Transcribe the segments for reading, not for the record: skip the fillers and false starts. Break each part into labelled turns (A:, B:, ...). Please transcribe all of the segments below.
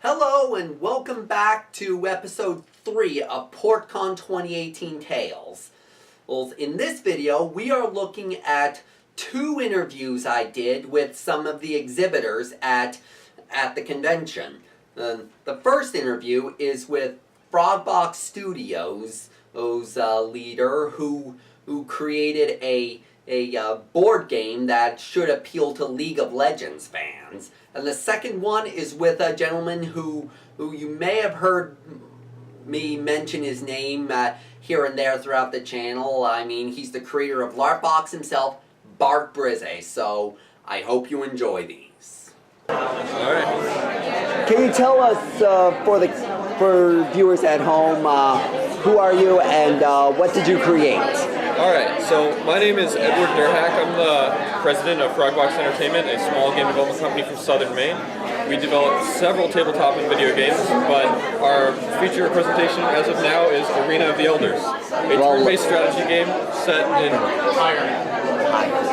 A: Hello and welcome back to episode 3 of Portcon 2018 Tales. Well, in this video, we are looking at 2 interviews I did with some of the exhibitors at the convention. The first interview is with Frogbox Studios' leader who created a board game that should appeal to League of Legends fans. And the second one is with a gentleman who you may have heard me mention his name here and there throughout the channel. I mean, he's the creator of Larp himself, Bart Brizee. So I hope you enjoy these.
B: Alright.
C: Can you tell us, for viewers at home, who are you and what did you create?
B: Alright, so my name is Edward Durhack. I'm the president of Frogbox Entertainment, a small game development company from southern Maine. We develop several tabletop and video games, but our feature presentation as of now is Arena of the Elders, a turn-based strategy game set in...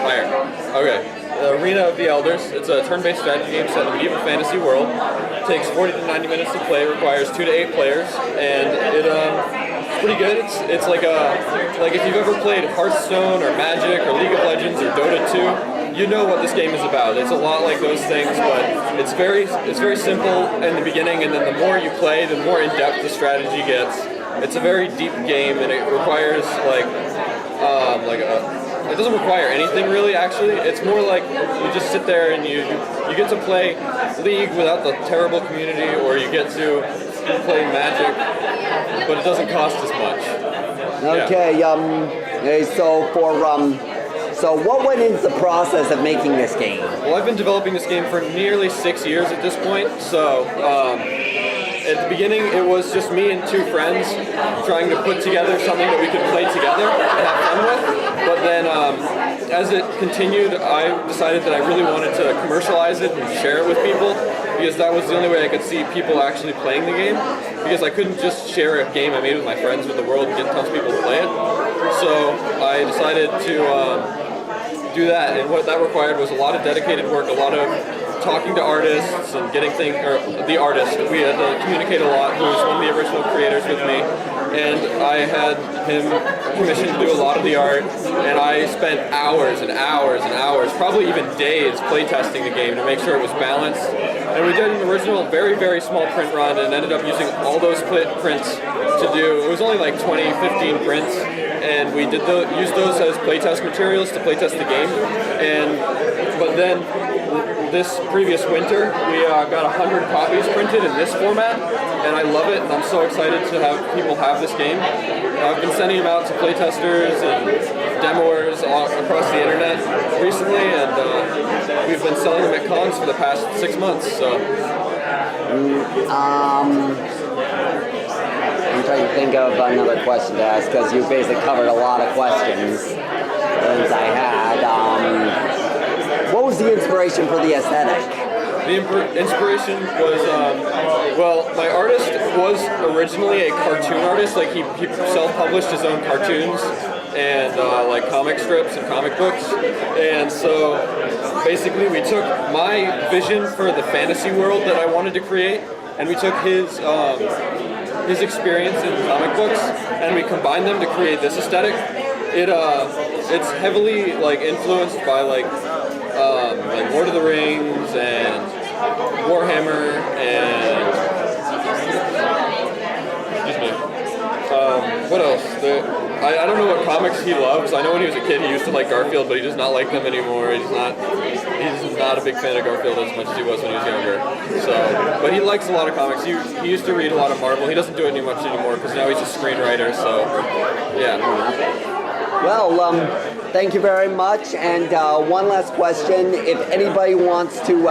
B: Iron. Okay. The Arena of the Elders. It's a turn-based strategy game set in a medieval fantasy world. It takes 40 to 90 minutes to play, requires 2 to 8 players, and it's pretty good. It's like if you've ever played Hearthstone or Magic or League of Legends or Dota 2, you know what this game is about. It's a lot like those things, but it's very simple in the beginning, and then the more you play, the more in-depth the strategy gets. It's a very deep game, and it requires it doesn't require anything really, actually. It's more like you just sit there and you get to play League without the terrible community, or you get to play Magic, but it doesn't cost as much.
C: Okay, so what went into the process of making this game?
B: Well, I've been developing this game for nearly 6 years at this point, so at the beginning it was just me and 2 friends trying to put together something that we could play together and have fun with, but then as it continued, I decided that I really wanted to commercialize it and share it with people, because that was the only way I could see people actually playing the game, because I couldn't just share a game I made with my friends with the world and get tons of people to play it. So I decided to do that, and what that required was a lot of dedicated work, a lot of talking to artists and getting the artist. We had to communicate a lot, who was one of the original creators with me, and I had him commissioned to do a lot of the art, and I spent hours and hours and hours, probably even days, playtesting the game to make sure it was balanced. And we did an original, very, very small print run, and ended up using all those prints to do, it was only like 20, 15 prints, and we did use those as playtest materials to playtest the game. But then this previous winter, we got 100 copies printed in this format, and I love it, and I'm so excited to have people have this game. I've been sending them out to playtesters and demoers across the internet recently, and we've been selling them at cons for the past 6 months. So.
C: I'm trying to think of another question to ask, because you basically covered a lot of questions as I had. What was the inspiration for the aesthetic?
B: The inspiration was, my artist was originally a cartoon artist. Like he self-published his own cartoons and like comic strips and comic books. And so basically we took my vision for the fantasy world that I wanted to create, and we took his experience in comic books, and we combined them to create this aesthetic. It's heavily like influenced by like Lord of the Rings and Warhammer and what else? I don't know what comics he loves. I know when he was a kid he used to like Garfield, but he does not like them anymore. He's not a big fan of Garfield as much as he was when he was younger. So, but he likes a lot of comics. He used to read a lot of Marvel. He doesn't do it much anymore because now he's a screenwriter. So, yeah.
C: Well, thank you very much. And one last question: if anybody wants to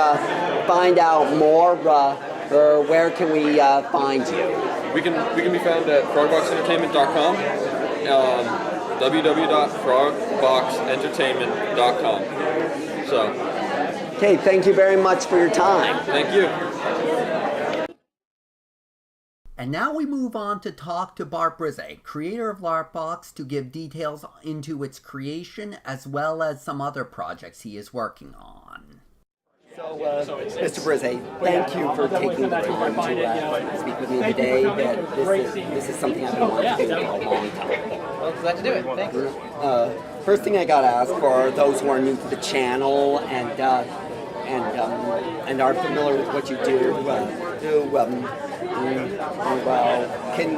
C: find out more, where can we find you?
B: We can be found at frogboxentertainment.com, www.frogboxentertainment.com. So.
C: Okay, thank you very much for your time.
B: Thank you.
A: And now we move on to talk to Bart Brizee, creator of Larp, to give details into its creation as well as some other projects he is working on.
C: So, Mr. Brizee, thank you for taking the time to speak with me today. This is something I've been wanting to do for a long time.
D: Well, glad to do it. Thanks.
C: First thing I gotta ask for those who are new to the channel and are familiar with what you do, can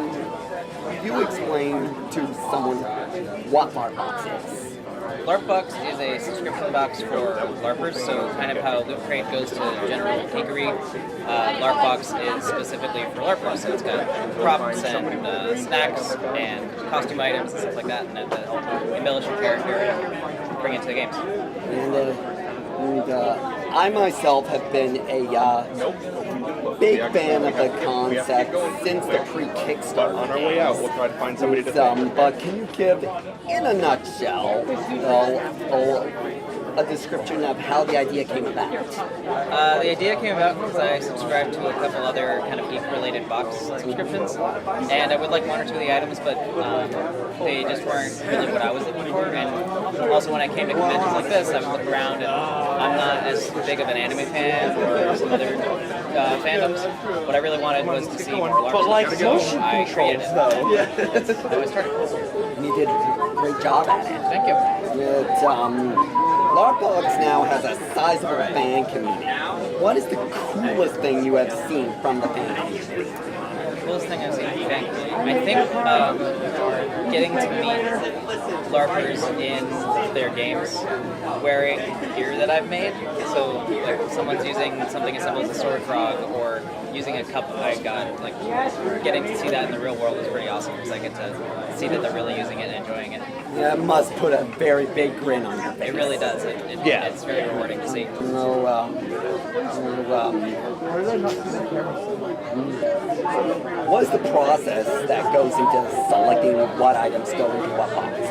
C: you explain to someone what Larpbox is?
D: Larpbox is a subscription box for LARPers, so kind of how Loot Crate goes to general geekery. Larpbox is specifically for LARPers, so it's got props and snacks and costume items and stuff like that, and that help embellish your character and bring it to the games.
C: And I myself have been a big fan of the concept since the pre-Kickstarter.
E: On our way out, we'll try to find somebody to
C: But can you give, in a nutshell, a description of how the idea came about?
D: The idea came about because I subscribed to a couple other kind of geek-related box subscriptions, and I would like one or two of the items, but they just weren't really what I was looking for. And also, when I came to conventions like this, I would look around, and I'm not as big of an anime fan or some other fandoms. What I really wanted was to see more LARP. So I created it. I was started.
C: And you did a great job at it.
D: Thank you.
C: Larpbox now has a sizable fan community. What is the coolest thing you have seen from the fan community?
D: Coolest thing I've seen in the fan community? I think getting to meet LARPers in their games wearing gear that I've made. So like someone's using something as simple as a sword frog or using a cup I got, like getting to see that in the real world is pretty awesome because I get to see that they're really using it and enjoying it.
C: Yeah, it must put a very big grin on your face.
D: It really does. It's very rewarding to see.
C: What is the process that goes into selecting what items go into what boxes?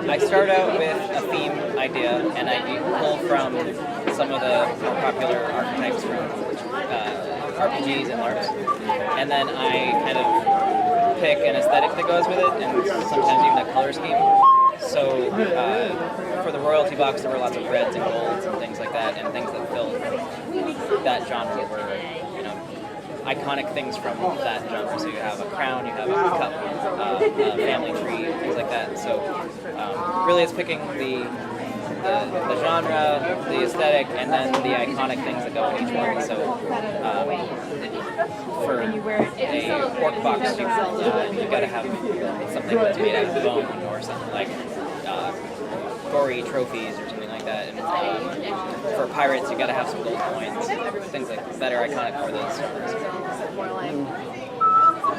D: I start out with a theme idea, and I pull from some of the more popular archetypes from RPGs and LARPs, and then I kind of pick an aesthetic that goes with it, and sometimes even a color scheme. So for the royalty box, there were lots of reds and golds and things like that, and things that filled that genre were, iconic things from that genre. So you have a crown, you have a cup, a family tree, things like that. So really, it's picking the genre, the aesthetic, and then the iconic things that go in each one. So for a pork box, you gotta have something that's made out of bone or something like gory trophies or something like that. And for pirates, you gotta have some gold coins, things like that are iconic for those genres.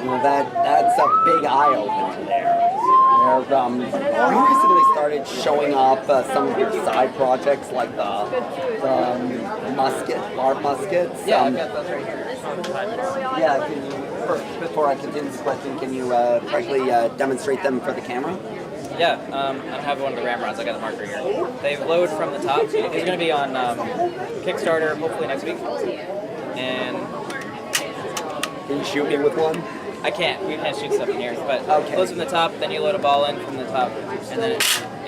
C: Well, that's a big eye opener there. You recently started showing off some of your side projects like the LARP muskets.
D: Yeah, I've got those right here.
C: Yeah, can you, before I continue this question, can you quickly demonstrate them for the camera?
D: Yeah, I have one of the ramrods. I got the marker here. They load from the top. It's going to be on Kickstarter hopefully next week. And
C: can you shoot me with one?
D: I can't. We can't shoot stuff in here. But
C: okay.
D: It loads from the top, then you load a ball in from the top, and then it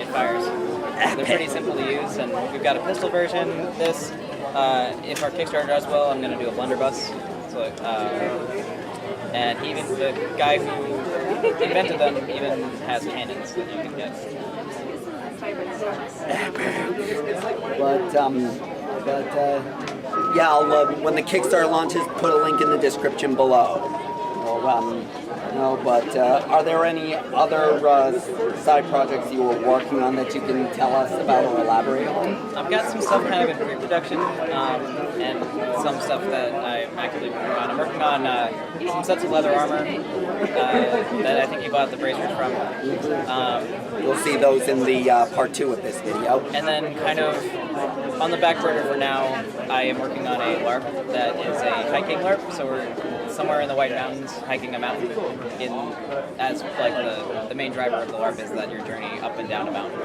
D: fires. They're pretty simple to use, and we've got a pistol version. This, if our Kickstarter does well, I'm going to do a blunderbuss. So, and even the guy who invented them even has cannons that you can get.
C: Yeah, I'll, when the Kickstarter launches, put a link in the description below. Are there any other side projects you were working on that you can tell us about or elaborate on?
D: I've got some stuff kind of in pre-production, and some stuff that I'm actively working on. I'm working on some sets of leather armor that I think you bought the bracers from.
C: We'll see those in the part 2 of this video.
D: And then kind of on the back burner for now, I am working on a LARP that is a hiking LARP, so we're somewhere in the White Mountains hiking a mountain as like the main driver of the LARP is that your journey up and down a mountain.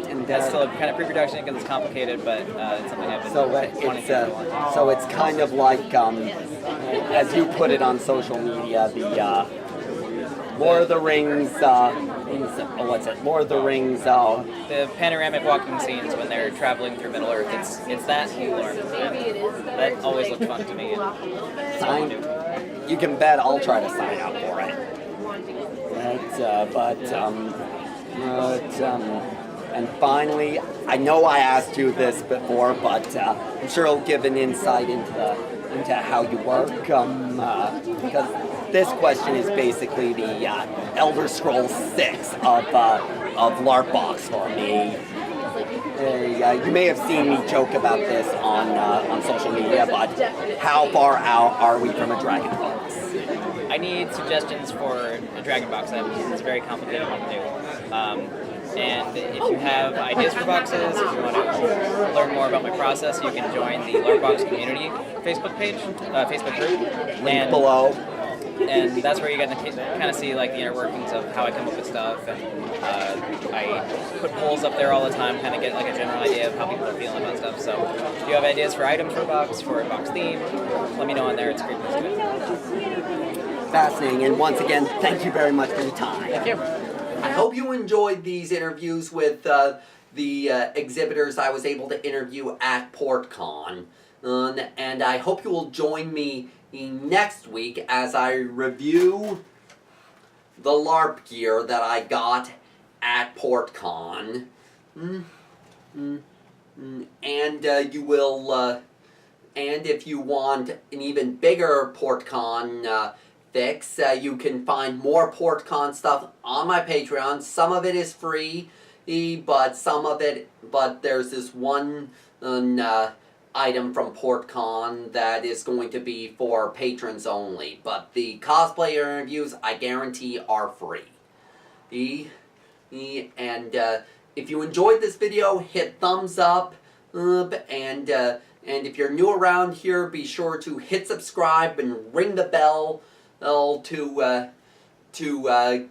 D: And that's still kind of pre-production because it's complicated, but it's something I've been wanting to do for a while.
C: So it's kind of like, as you put it on social media, Lord of the Rings, what's it? Lord of the Rings,
D: The panoramic walking scenes when they're traveling through Middle Earth, it's that and Larp. That always looked fun to me. And so I want to.
C: you can bet I'll try to sign up for it. And finally, I know I asked you this before, but I'm sure it'll give an insight into how you work, because this question is basically the Elder Scrolls 6 of Larpbox for me. You may have seen me joke about this on social media, but how far out are we from a Dragon box?
D: I need suggestions for a Dragon box. It's a very complicated one to do. And if you have ideas for boxes, if you want to learn more about my process, you can join the Larpbox community Facebook page, Facebook group.
C: Link below.
D: And that's where you get to kind of see like the inner workings of how I come up with stuff. And I put polls up there all the time, kind of get like a general idea of how people are feeling about stuff. So if you have ideas for items for a box theme, let me know on there. It's a great place to do it.
C: Fascinating. And once again, thank you very much for your time.
D: Thank you.
A: I hope you enjoyed these interviews with the exhibitors I was able to interview at Portcon. And I hope you will join me next week as I review the Larp gear that I got at Portcon. And you will, and if you want an even bigger Portcon fix, you can find more Portcon stuff on my Patreon. Some of it is free, but there's this one item from Portcon that is going to be for patrons only. But the cosplay interviews, I guarantee, are free. And if you enjoyed this video, hit thumbs up, and if you're new around here, be sure to hit subscribe and ring the bell to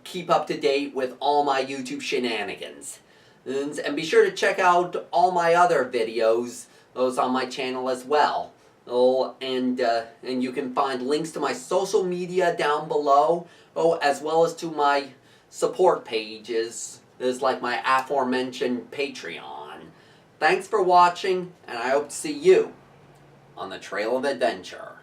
A: keep up to date with all my YouTube shenanigans. And be sure to check out all my other videos, those on my channel as well. And you can find links to my social media down below, as well as to my support pages, like my aforementioned Patreon. Thanks for watching, and I hope to see you on the Trail of Adventure.